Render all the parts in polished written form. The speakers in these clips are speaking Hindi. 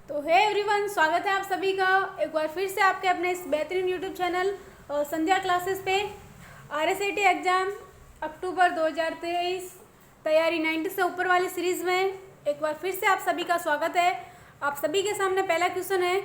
तो हे एवरीवन, स्वागत है आप सभी का एक बार फिर से आपके अपने इस बेहतरीन यूट्यूब चैनल संध्या क्लासेस पे। RSAT एग्ज़ाम अक्टूबर 2023 तैयारी 90 से ऊपर वाली सीरीज़ में एक बार फिर से आप सभी का स्वागत है। आप सभी के सामने पहला क्वेश्चन है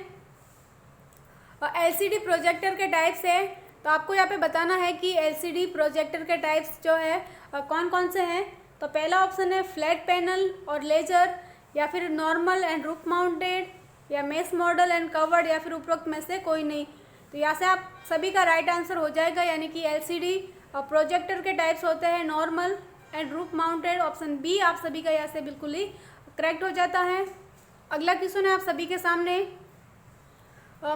LCD प्रोजेक्टर के टाइप्स है। तो आपको यहाँ पे बताना है कि LCD प्रोजेक्टर के टाइप्स जो है कौन कौन से हैं। तो पहला ऑप्शन है फ्लैट पैनल और लेजर, या फिर नॉर्मल एंड रूफ माउंटेड, या मेस मॉडल एंड कवर्ड, या फिर उपरोक्त में से कोई नहीं। तो यहाँ से आप सभी का राइट आंसर हो जाएगा, यानी कि LCD प्रोजेक्टर के टाइप्स होते हैं normal and roof mounted. Option B आप सभी का यहाँ से बिल्कुल ही करेक्ट हो जाता है। अगला क्वेश्चन है आप सभी के सामने,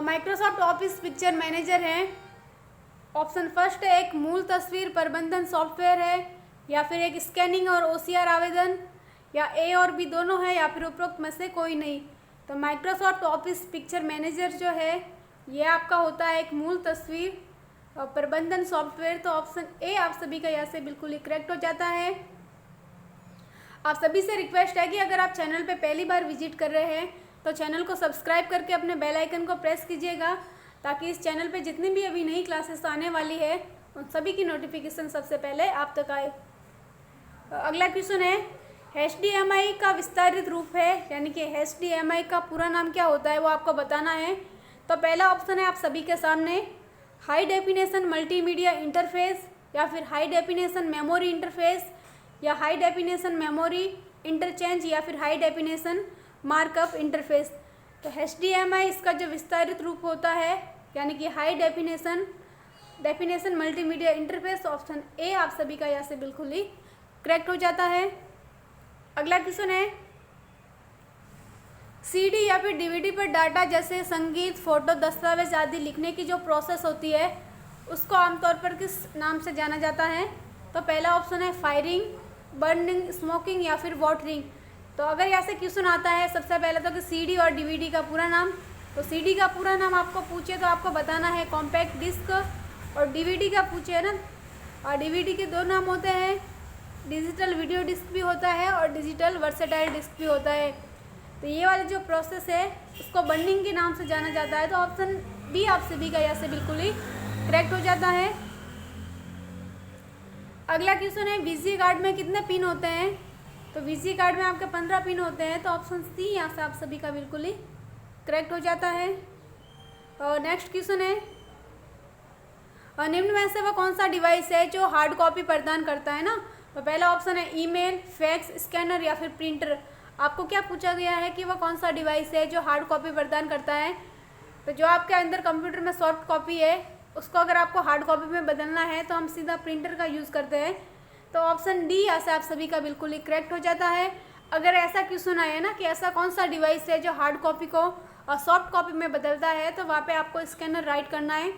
माइक्रोसॉफ्ट ऑफिस पिक्चर मैनेजर है। ऑप्शन फर्स्ट है एक मूल तस्वीर प्रबंधन सॉफ्टवेयर है, या फिर एक स्कैनिंग और OCR आवेदन, या ए और बी दोनों है, या फिर उपरोक्त में से कोई नहीं। तो माइक्रोसॉफ्ट ऑफिस पिक्चर मैनेजर जो है ये आपका होता है एक मूल तस्वीर और प्रबंधन सॉफ्टवेयर। तो ऑप्शन ए आप सभी का यहाँ से बिल्कुल ही करेक्ट हो जाता है। आप सभी से रिक्वेस्ट है कि अगर आप चैनल पे पहली बार विजिट कर रहे हैं तो चैनल को सब्सक्राइब करके अपने बेल आइकन को प्रेस कीजिएगा, ताकि इस चैनल पे जितनी भी अभी नई क्लासेस आने वाली है उन सभी की नोटिफिकेशन सबसे पहले आप तक आए। अगला क्वेश्चन है HDMI का विस्तारित रूप है, यानी कि HDMI का पूरा नाम क्या होता है वो आपको बताना है। तो पहला ऑप्शन है आप सभी के सामने हाई डेफिनेशन मल्टीमीडिया इंटरफेस, या फिर हाई डेफिनेशन मेमोरी इंटरफेस, या हाई डेफिनेशन मेमोरी इंटरचेंज, या फिर हाई डेफिनेशन मार्कअप इंटरफेस। तो HDMI इसका जो विस्तारित रूप होता है, यानी कि high definition multimedia interface. Option A आप सभी का यहाँ से बिल्कुल ही करेक्ट हो जाता है। अगला क्वेश्चन है CD या फिर DVD पर डाटा जैसे संगीत, फोटो, दस्तावेज आदि लिखने की जो प्रोसेस होती है उसको आमतौर पर किस नाम से जाना जाता है। तो पहला ऑप्शन है फायरिंग, बर्निंग, स्मोकिंग, या फिर वाटरिंग। तो अगर यहाँ से क्वेश्चन आता है सबसे पहले तो कि CD और DVD का पूरा नाम, तो CD का पूरा नाम आपको पूछे तो आपको बताना है कॉम्पैक्ट डिस्क, और DVD का पूछे है ना, और DVD के दो नाम होते हैं, डिजिटल वीडियो डिस्क भी होता है और डिजिटल वर्सेटाइल डिस्क भी होता है। तो ये वाली जो प्रोसेस है उसको बर्निंग के नाम से जाना जाता है। तो ऑप्शन बी आप सभी का यहाँ से बिल्कुल ही करेक्ट हो जाता है। अगला क्वेश्चन है VGA कार्ड में कितने पिन होते हैं। तो VGA कार्ड में आपके 15 पिन होते हैं। तो ऑप्शन सी यहाँ से आप सभी का बिल्कुल ही करेक्ट हो जाता है। और नेक्स्ट क्वेश्चन है निम्न में से वह कौन सा डिवाइस है जो हार्ड कॉपी प्रदान करता है ना। तो पहला ऑप्शन है ईमेल, फैक्स, स्कैनर, या फिर प्रिंटर। आपको क्या पूछा गया है कि वह कौन सा डिवाइस है जो हार्ड कॉपी प्रदान करता है। तो जो आपके अंदर कंप्यूटर में सॉफ्ट कॉपी है उसको अगर आपको हार्ड कॉपी में बदलना है तो हम सीधा प्रिंटर का यूज़ करते हैं। तो ऑप्शन डी यहाँ से आप सभी का बिल्कुल ही करेक्ट हो जाता है। अगर ऐसा क्वेश्चन आया ना कि ऐसा कौन सा डिवाइस है जो हार्ड कॉपी को सॉफ्ट कॉपी में बदलता है, तो वहाँ पे आपको स्कैनर राइट करना है।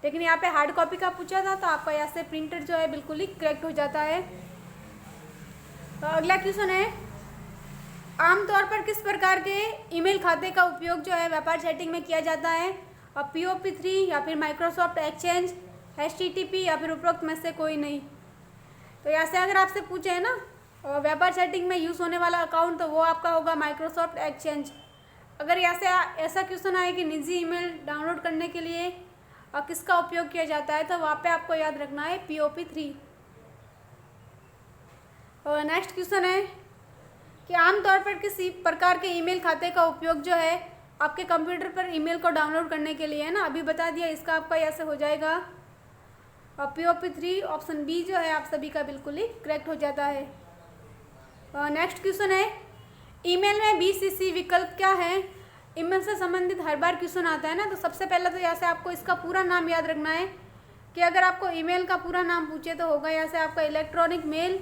लेकिन यहाँ पे हार्ड कॉपी का पूछा था तो आपका यहाँ से प्रिंटर जो है बिल्कुल ही करेक्ट हो जाता है। तो अगला क्वेश्चन है आमतौर पर किस प्रकार के ईमेल खाते का उपयोग जो है व्यापार सेटिंग में किया जाता है। POP3, या फिर माइक्रोसॉफ्ट एक्सचेंज, HTTP, या फिर उपरोक्त में से कोई नहीं। तो यहाँ से अगर आपसे पूछे है ना व्यापार सेटिंग में यूज़ होने वाला अकाउंट, तो वो आपका होगा माइक्रोसॉफ्ट एक्सचेंज। अगर यहाँ से ऐसा क्वेश्चन आए कि निजी ईमेल डाउनलोड करने के लिए किसका उपयोग किया जाता है, तो वहाँ पे आपको याद रखना है POP3। और नेक्स्ट क्वेश्चन है कि आमतौर पर किसी प्रकार के ईमेल खाते का उपयोग जो है आपके कंप्यूटर पर ईमेल को डाउनलोड करने के लिए है ना, अभी बता दिया, इसका आपका ऐसे हो जाएगा POP3। ऑप्शन बी जो है आप सभी का बिल्कुल ही करेक्ट हो जाता है। नेक्स्ट क्वेश्चन है ईमेल में BCC विकल्प क्या है। ईमेल से संबंधित हर बार क्वेश्चन आता है ना, तो सबसे पहले तो यहाँ से आपको इसका पूरा नाम याद रखना है कि अगर आपको ईमेल का पूरा नाम पूछे तो होगा यहाँ से आपका इलेक्ट्रॉनिक मेल।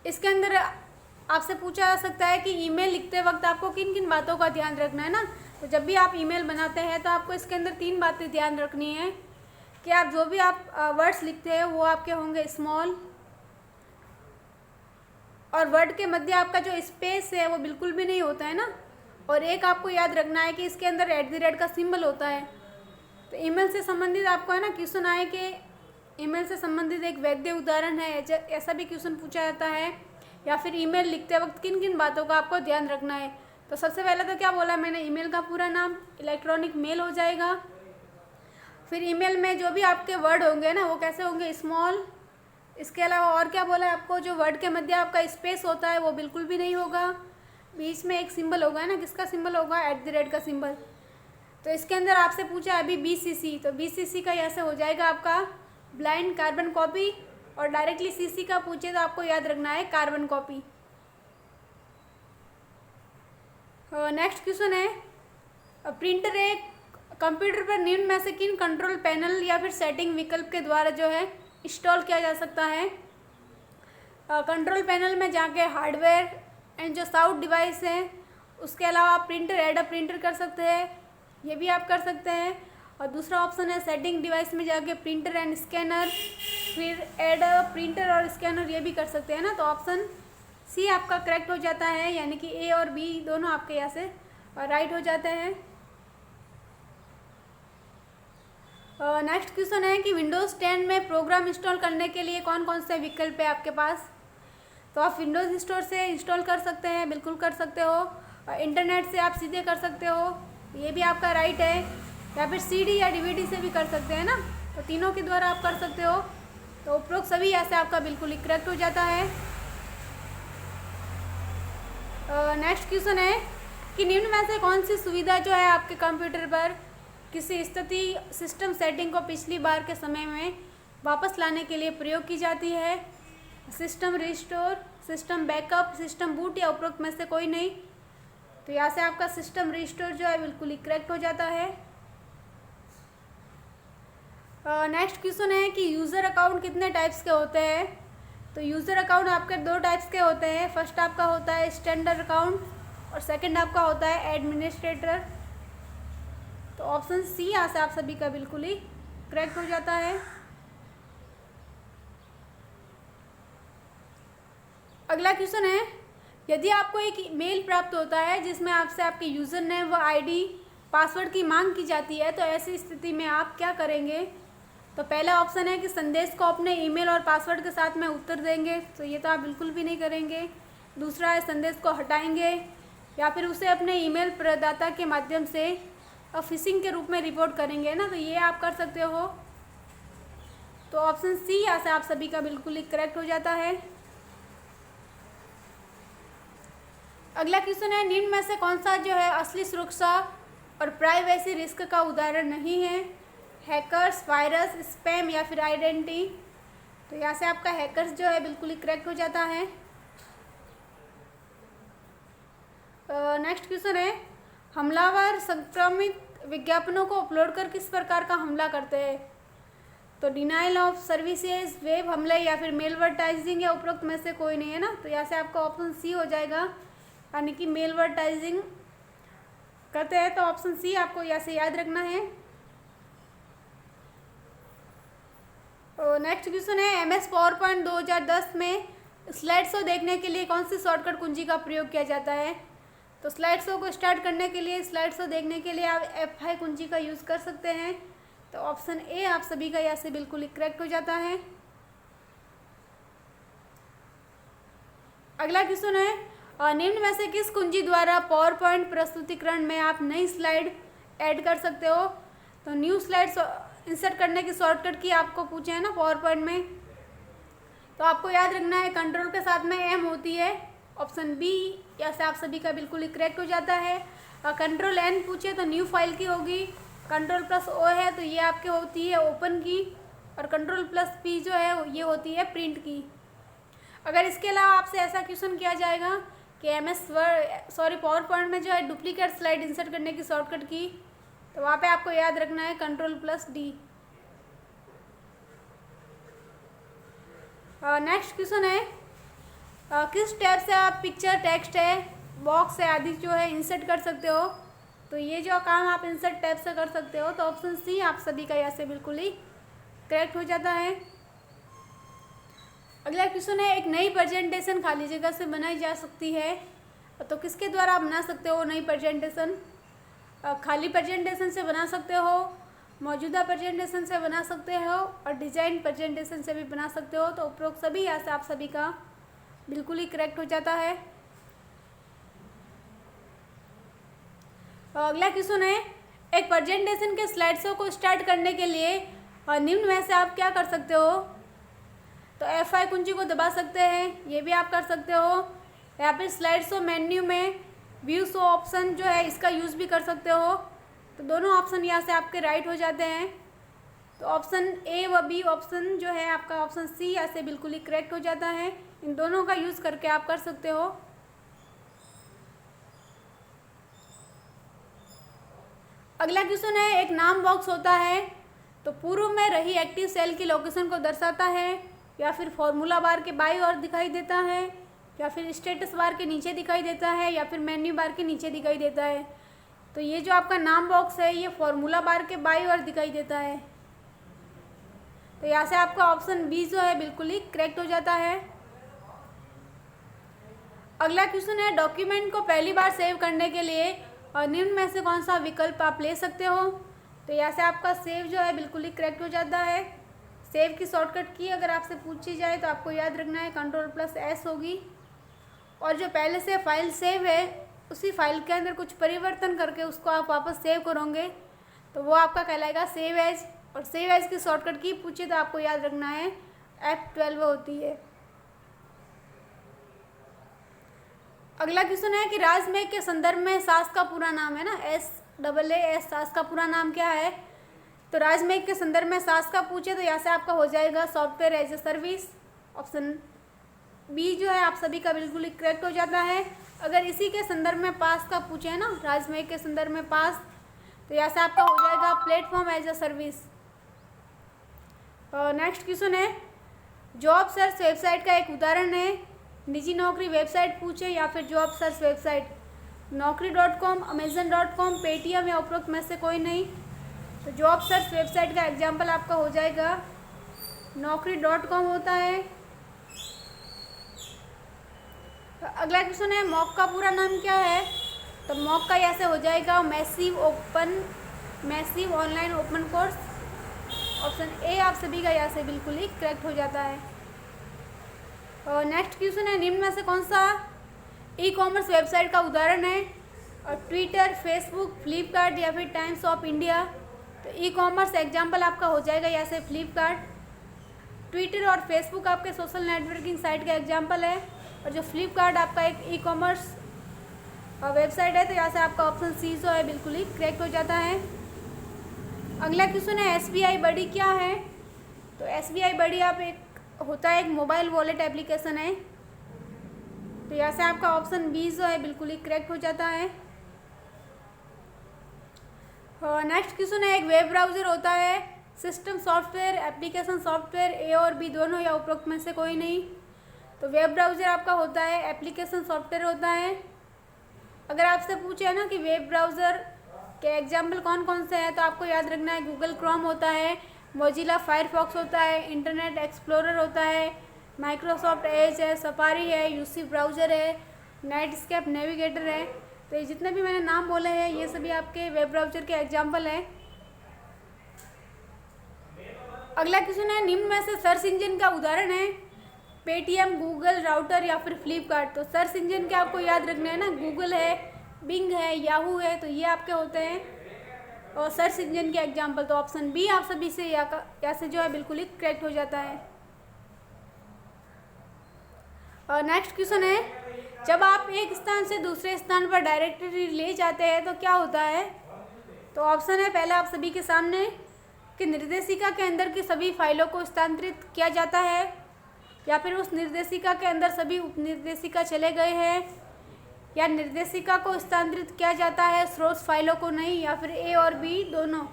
इसके अंदर आपसे पूछा जा सकता है कि ईमेल लिखते वक्त आपको किन किन बातों का ध्यान रखना है ना। तो जब भी आप ईमेल बनाते हैं तो आपको इसके अंदर 3 बातें ध्यान रखनी है कि आप जो भी आप वर्ड्स लिखते हैं वो आपके होंगे स्मॉल, और वर्ड के मध्य आपका जो स्पेस है वो बिल्कुल भी नहीं होता है ना, और एक आपको याद रखना है कि इसके अंदर @ का सिंबल होता है। तो ईमेल से संबंधित आपको है ना क्वेश्चन आए कि ईमेल से संबंधित एक वैध उदाहरण है, ऐसा भी क्वेश्चन पूछा जाता है, या फिर ईमेल लिखते वक्त किन किन बातों का आपको ध्यान रखना है। तो सबसे पहले तो क्या बोला मैंने, ईमेल का पूरा नाम इलेक्ट्रॉनिक मेल हो जाएगा। फिर ईमेल में जो भी आपके वर्ड होंगे ना वो कैसे होंगे, स्मॉल। इसके अलावा और क्या बोला है आपको, जो वर्ड के मध्य आपका स्पेस होता है वो बिल्कुल भी नहीं होगा। बीच में एक सिंबल होगा ना, किसका सिंबल होगा, @ का सिंबल। तो इसके अंदर आपसे पूछा है अभी BCC, तो BCC का ऐसे हो जाएगा आपका ब्लाइंड कार्बन कॉपी। और डायरेक्टली CC का पूछे तो आपको याद रखना है कार्बन कॉपी। नेक्स्ट क्वेश्चन है, प्रिंटर एक कंप्यूटर पर निम्न में से किन कंट्रोल पैनल या फिर सेटिंग विकल्प के द्वारा जो है इंस्टॉल किया जा सकता है। कंट्रोल पैनल में जाके हार्डवेयर एंड जो साउंड डिवाइस है, उसके अलावा आप प्रिंटर ऐड अ प्रिंटर कर सकते हैं, ये भी आप कर सकते हैं। और दूसरा ऑप्शन है सेटिंग डिवाइस में जाके प्रिंटर एंड स्कैनर, फिर ऐड अ प्रिंटर और स्कैनर, ये भी कर सकते हैं ना। तो ऑप्शन सी आपका करेक्ट हो जाता है, यानी कि A और B दोनों आपके यहाँ से राइट हो जाते हैं। नेक्स्ट क्वेश्चन है कि विंडोज़ 10 में प्रोग्राम इंस्टॉल करने के लिए कौन कौन से विकल्प है आपके पास। तो आप विंडोज़ स्टोर से इंस्टॉल कर सकते हैं, बिल्कुल कर सकते हो। इंटरनेट से आप सीधे कर सकते हो, ये भी आपका राइट है। या फिर CD या DVD से भी कर सकते हैं ना, तो तीनों के द्वारा आप कर सकते हो। तो उपरोक्त सभी ऐसे आपका बिल्कुल ही करेक्ट हो जाता है। नेक्स्ट क्वेश्चन है कि निम्न में से कौन सी सुविधा जो है आपके कंप्यूटर पर किसी स्थिति सिस्टम सेटिंग को पिछली बार के समय में वापस लाने के लिए प्रयोग की जाती है। System restore, system backup, system boot या उपरोक्त में से कोई नहीं। तो यहाँ से आपका सिस्टम रिस्टोर जो है बिल्कुल ही करेक्ट हो जाता है। नेक्स्ट क्वेश्चन है कि यूज़र अकाउंट कितने टाइप्स के होते हैं। तो यूज़र अकाउंट आपके 2 टाइप्स के होते हैं। फर्स्ट आपका होता है स्टैंडर्ड अकाउंट और सेकंड आपका होता है एडमिनिस्ट्रेटर। तो ऑप्शन सी यहाँ से आप सभी का बिल्कुल ही करेक्ट हो जाता है। अगला क्वेश्चन है, यदि आपको एक मेल प्राप्त होता है जिसमें आपसे आपके यूज़र नेम व ID पासवर्ड की मांग की जाती है, तो ऐसी स्थिति में आप क्या करेंगे। तो पहला ऑप्शन है कि संदेश को अपने ईमेल और पासवर्ड के साथ में उत्तर देंगे, तो ये तो आप बिल्कुल भी नहीं करेंगे। दूसरा है संदेश को हटाएंगे या फिर उसे अपने ईमेल प्रदाता के माध्यम से फिशिंग के रूप में रिपोर्ट करेंगे ना, तो ये आप कर सकते हो। तो ऑप्शन सी यहाँ से आप सभी का बिल्कुल ही करेक्ट हो जाता है। अगला क्वेश्चन है, निम्न में से कौन सा जो है असली सुरक्षा और प्राइवेसी रिस्क का उदाहरण नहीं है। हैकर्स, वायरस, स्पैम या फिर आइडेंटिटी। तो यहाँ से आपका हैकर्स जो है बिल्कुल ही करेक्ट हो जाता है। नेक्स्ट क्वेश्चन है, हमलावर संक्रमित विज्ञापनों को अपलोड कर किस प्रकार का हमला करते हैं। तो डिनाइल ऑफ सर्विसेज, वेब हमले या फिर मेलवर्टाइजिंग या उपरोक्त में से कोई नहीं है ना। तो यहाँ से आपका ऑप्शन सी हो जाएगा, यानी कि मेलवर्टाइजिंग करते हैं। तो ऑप्शन सी आपको यहाँ से याद रखना है। नेक्स्ट क्वेश्चन है, MS पावरपॉइंट 2010 में स्लाइड शो देखने के लिए कौन सी शॉर्टकट कुंजी का प्रयोग किया जाता है। तो स्लाइड शो को स्टार्ट करने के लिए, स्लाइड शो देखने के लिए आप F5 कुंजी का यूज़ कर सकते हैं। तो ऑप्शन ए आप सभी का यहाँ से बिल्कुल ही करेक्ट हो जाता है। अगला क्वेश्चन है, निम्न में से किस कुंजी द्वारा पावर पॉइंट प्रस्तुतिकरण में आप नई स्लाइड ऐड कर सकते हो। तो न्यू स्लाइड इंसर्ट करने की शॉर्टकट की आपको पूछे हैं ना पावर पॉइंट में, तो आपको याद रखना है कंट्रोल के साथ में M होती है। ऑप्शन बी यहाँ से आप सभी का बिल्कुल ही करेक्ट हो जाता है। कंट्रोल N पूछे तो न्यू फाइल की होगी। कंट्रोल प्लस O है तो ये आपके होती है ओपन की, और कंट्रोल प्लस P जो है ये होती है प्रिंट की। अगर इसके अलावा आपसे ऐसा क्वेश्चन किया जाएगा कि पावर पॉइंट में जो है डुप्लीकेट स्लाइड इंसर्ट करने की शॉर्टकट की, तो वहाँ पे आपको याद रखना है control plus D। Next question है, किस टैब से आप पिक्चर, टेक्स्ट है, बॉक्स है आदि जो है इंसर्ट कर सकते हो। तो ये जो काम आप इंसर्ट टैब से कर सकते हो। तो ऑप्शन सी आप सभी का यहाँ से बिल्कुल ही करेक्ट हो जाता है। अगला क्वेश्चन है, एक नई प्रेजेंटेशन खाली जगह से बनाई जा सकती है, तो किसके द्वारा आप बना सकते हो नई प्रेजेंटेशन। खाली प्रेजेंटेशन से बना सकते हो, मौजूदा प्रेजेंटेशन से बना सकते हो, और डिजाइन प्रेजेंटेशन से भी बना सकते हो। तो उपरोक्त सभी यहाँ से आप सभी का बिल्कुल ही करेक्ट हो जाता है। अगला क्वेश्चन है, एक प्रेजेंटेशन के स्लाइड शो को स्टार्ट करने के लिए निम्न में से आप क्या कर सकते हो? तो F5 कुंजी को दबा सकते हैं, ये भी आप कर सकते हो, या फिर स्लाइड शो मेन्यू में व्यू शो ऑप्शन जो है इसका यूज़ भी कर सकते हो। तो दोनों ऑप्शन यहाँ से आपके राइट हो जाते हैं। तो ऑप्शन ए व बी ऑप्शन जो है आपका ऑप्शन सी यहाँ से बिल्कुल ही करेक्ट हो जाता है। इन दोनों का यूज़ करके आप कर सकते हो। अगला क्वेश्चन है, एक नाम बॉक्स होता है तो पूर्व में रही एक्टिव सेल की लोकेशन को दर्शाता है, या फिर फॉर्मूला बार के बाईं ओर दिखाई देता है, या फिर स्टेटस बार के नीचे दिखाई देता है, या फिर मेन्यू बार के नीचे दिखाई देता है। तो ये जो आपका नाम बॉक्स है ये फॉर्मूला बार के बाईं ओर दिखाई देता है। तो यहाँ से आपका ऑप्शन बी जो है बिल्कुल ही करेक्ट हो जाता है। अगला क्वेश्चन है, डॉक्यूमेंट को पहली बार सेव करने के लिए निम्न में से कौन सा विकल्प आप ले सकते हो? तो यहाँ से आपका सेव जो है बिल्कुल ही करेक्ट हो जाता है। सेव की शॉर्टकट की अगर आपसे पूछी जाए तो आपको याद रखना है Ctrl+S होगी, और जो पहले से फाइल सेव है उसी फाइल के अंदर कुछ परिवर्तन करके उसको आप वापस सेव करोगे तो वो आपका कहलाएगा सेव एज। और सेव एज की शॉर्टकट की पूछे तो आपको याद रखना है F12 होती है। अगला क्वेश्चन है कि राजमेघ के संदर्भ में सास का पूरा नाम है ना, SAAS, सास का पूरा नाम क्या है? तो राजमेघ के संदर्भ में सास का पूछे तो यहाँ से आपका हो जाएगा software as a service. Option B जो है आप सभी का बिल्कुल ही करेक्ट हो जाता है। अगर इसी के संदर्भ में पास का पूछे ना, राजमेघ के संदर्भ में पास, तो यहाँ से आपका हो जाएगा platform as a service. Next question है, जॉब सर्च वेबसाइट का एक उदाहरण है, निजी नौकरी वेबसाइट पूछे या फिर job search website, Naukri.com, Amazon.com, Paytm या उपरोक्त में से कोई नहीं। तो जॉब सर्च वेबसाइट का एग्जाम्पल आपका हो जाएगा Naukri.com होता है। तो अगला क्वेश्चन है, मॉक का पूरा नाम क्या है? तो मॉक का यहाँ से हो जाएगा massive online open course. Option A आप सभी का यहाँ से बिल्कुल ही करेक्ट हो जाता है। और नेक्स्ट क्वेश्चन है, निम्न में से कौन सा ई कॉमर्स वेबसाइट का उदाहरण है? और ट्विटर, फेसबुक, फ्लिपकार्ट या फिर टाइम्स ऑफ इंडिया। तो ई कॉमर्स एग्जाम्पल आपका हो जाएगा यहाँ से फ्लिपकार्ट। ट्विटर और फेसबुक आपके सोशल नेटवर्किंग साइट का एग्जाम्पल है, और जो फ्लिपकार्ट आपका एक ई कॉमर्स वेबसाइट है। तो यहाँ से आपका ऑप्शन सी जो है बिल्कुल ही करेक्ट हो जाता है। अगला क्वेश्चन है, SBI बडी क्या है? तो SBI बडी आप होता है एक मोबाइल वॉलेट एप्लीकेशन है। तो यहाँ से आपका ऑप्शन बी जो है बिल्कुल ही करेक्ट हो जाता है। और नेक्स्ट क्वेश्चन है, एक वेब ब्राउज़र होता है, सिस्टम सॉफ्टवेयर, एप्लीकेशन सॉफ्टवेयर, ए और बी दोनों या उपरोक्त में से कोई नहीं। तो वेब ब्राउज़र आपका होता है एप्लीकेशन सॉफ्टवेयर होता है। अगर आपसे पूछे ना कि वेब ब्राउज़र के एग्जाम्पल कौन कौन से हैं, तो आपको याद रखना है गूगल क्रोम होता है, मोजिला फायरफॉक्स होता है, इंटरनेट एक्सप्लोरर होता है, माइक्रोसॉफ्ट एज है, सफारी है, यूसी ब्राउज़र है, नेटस्केप नेविगेटर है। तो ये जितने भी मैंने नाम बोले हैं ये सभी आपके वेब ब्राउज़र के एग्जाम्पल हैं। अगला क्वेश्चन है, निम्न में से सर्च इंजन का उदाहरण है, पेटीएम, गूगल, राउटर या फिर फ्लिपकार्ट। तो सर्च इंजन के आपको याद रखना है ना, गूगल है, बिंग है, याहू है, तो ये आपके होते हैं और सर्च इंजन के एग्जाम्पल। तो ऑप्शन बी आप सभी से यहाँ से जो है बिल्कुल ही करेक्ट हो जाता है। और नेक्स्ट क्वेश्चन है, जब आप एक स्थान से दूसरे स्थान पर डायरेक्टरी ले जाते हैं तो क्या होता है? तो ऑप्शन है पहले आप सभी के सामने कि निर्देशिका के अंदर की सभी फाइलों को स्थानांतरित किया जाता है, या फिर उस निर्देशिका के अंदर सभी उपनिर्देशिका चले गए हैं, या निर्देशिका को स्थानांतरित किया जाता है स्रोत फाइलों को नहीं, या फिर ए और बी दोनों।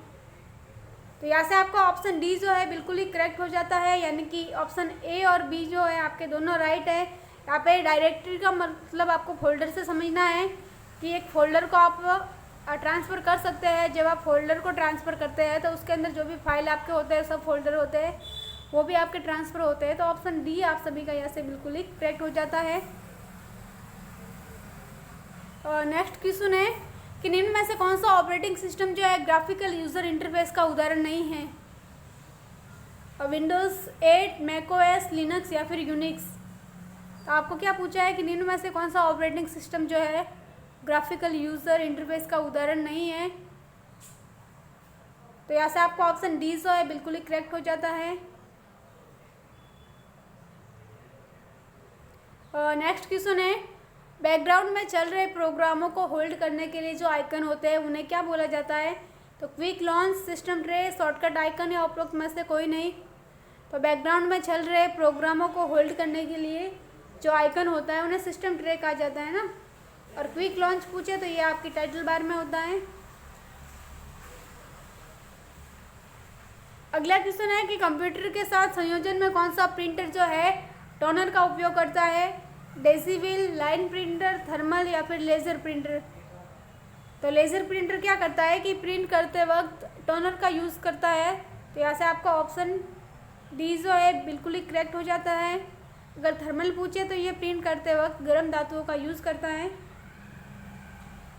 तो यहाँ से आपका ऑप्शन डी जो है बिल्कुल ही करेक्ट हो जाता है, यानी कि ऑप्शन ए और बी जो है आपके दोनों राइट है। यहाँ पे डायरेक्टरी का मतलब आपको फोल्डर से समझना है कि एक फोल्डर को आप ट्रांसफ़र कर सकते हैं। जब आप फोल्डर को ट्रांसफ़र करते हैं तो उसके अंदर जो भी फाइल आपके होते हैं, सब फोल्डर होते हैं, वो भी आपके ट्रांसफ़र होते हैं। तो ऑप्शन डी आप सभी का यहाँ से बिल्कुल ही करेक्ट हो जाता है। और नेक्स्ट क्वेश्चन है कि निम्न में से कौन सा ऑपरेटिंग सिस्टम जो है ग्राफिकल यूज़र इंटरफेस का उदाहरण नहीं है? विंडोज़ 8, मैकओएस, लिनक्स या फिर यूनिक्स। तो आपको क्या पूछा है कि निम्न में से कौन सा ऑपरेटिंग सिस्टम जो है ग्राफिकल यूज़र इंटरफेस का उदाहरण नहीं है। तो यहाँ से आपका ऑप्शन डी जो है बिल्कुल ही करेक्ट हो जाता है। नेक्स्ट क्वेश्चन है, बैकग्राउंड में चल रहे प्रोग्रामों को होल्ड करने के लिए जो आइकन होते हैं उन्हें क्या बोला जाता है? तो quick launch, system tray, shortcut icon या उपरोक्त में से कोई नहीं। तो बैकग्राउंड में चल रहे प्रोग्रामों को होल्ड करने के लिए जो आइकन होता है उन्हें सिस्टम ट्रे कहा जाता है ना। और क्विक लॉन्च पूछे तो ये आपकी टाइटल बार में होता है। अगला क्वेश्चन है कि कंप्यूटर के साथ संयोजन में कौन सा प्रिंटर जो है टोनर का उपयोग करता है? डेसिविल, लाइन प्रिंटर, थर्मल या फिर लेज़र प्रिंटर। तो लेज़र प्रिंटर क्या करता है कि प्रिंट करते वक्त टोनर का यूज़ करता है। तो यहाँ से आपका ऑप्शन डी जो है बिल्कुल ही करेक्ट हो जाता है। अगर थर्मल पूछे तो ये प्रिंट करते वक्त गर्म धातुओं का यूज़ करता है।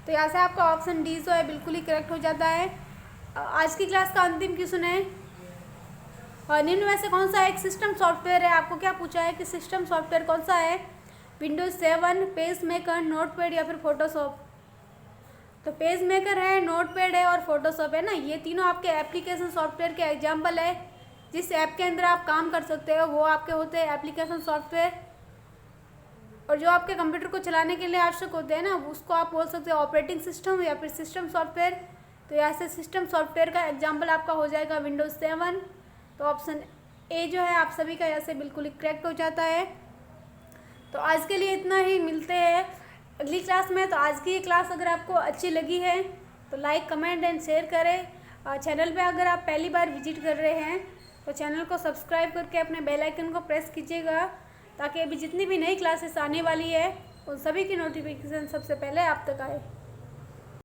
तो यहाँ से आपका ऑप्शन डी जो है बिल्कुल ही करेक्ट हो जाता है। आज की क्लास का अंतिम क्वेश्चन है, और निम्न में से कौन सा एक सिस्टम सॉफ्टवेयर है? आपको क्या पूछा है कि सिस्टम सॉफ्टवेयर कौन सा है? विंडोज 7, पेज मेकर, नोटपैड या फिर फोटोशॉप। तो पेज मेकर है, नोटपैड है और फोटोशॉप है ना, ये तीनों आपके एप्लीकेशन सॉफ्टवेयर के एग्जाम्पल है। जिस ऐप के अंदर आप काम कर सकते हो वो आपके होते हैं एप्लीकेशन सॉफ्टवेयर। और जो आपके कंप्यूटर को चलाने के लिए आवश्यक होते हैं ना, उसको आप बोल सकते हो ऑपरेटिंग सिस्टम या फिर सिस्टम सॉफ्टवेयर। तो यहाँ से सिस्टम सॉफ्टवेयर का एग्जाम्पल आपका हो जाएगा विंडोज 7। तो ऑप्शन ए जो है आप सभी का यहाँ से बिल्कुल ही करेक्ट हो जाता है। तो आज के लिए इतना ही, मिलते हैं अगली क्लास में। तो आज की ये क्लास अगर आपको अच्छी लगी है तो लाइक, कमेंट एंड शेयर करें। चैनल पे अगर आप पहली बार विजिट कर रहे हैं तो चैनल को सब्सक्राइब करके अपने बेल आइकन को प्रेस कीजिएगा, ताकि अभी जितनी भी नई क्लासेस आने वाली है उन सभी की नोटिफिकेशन सबसे पहले आप तक आए।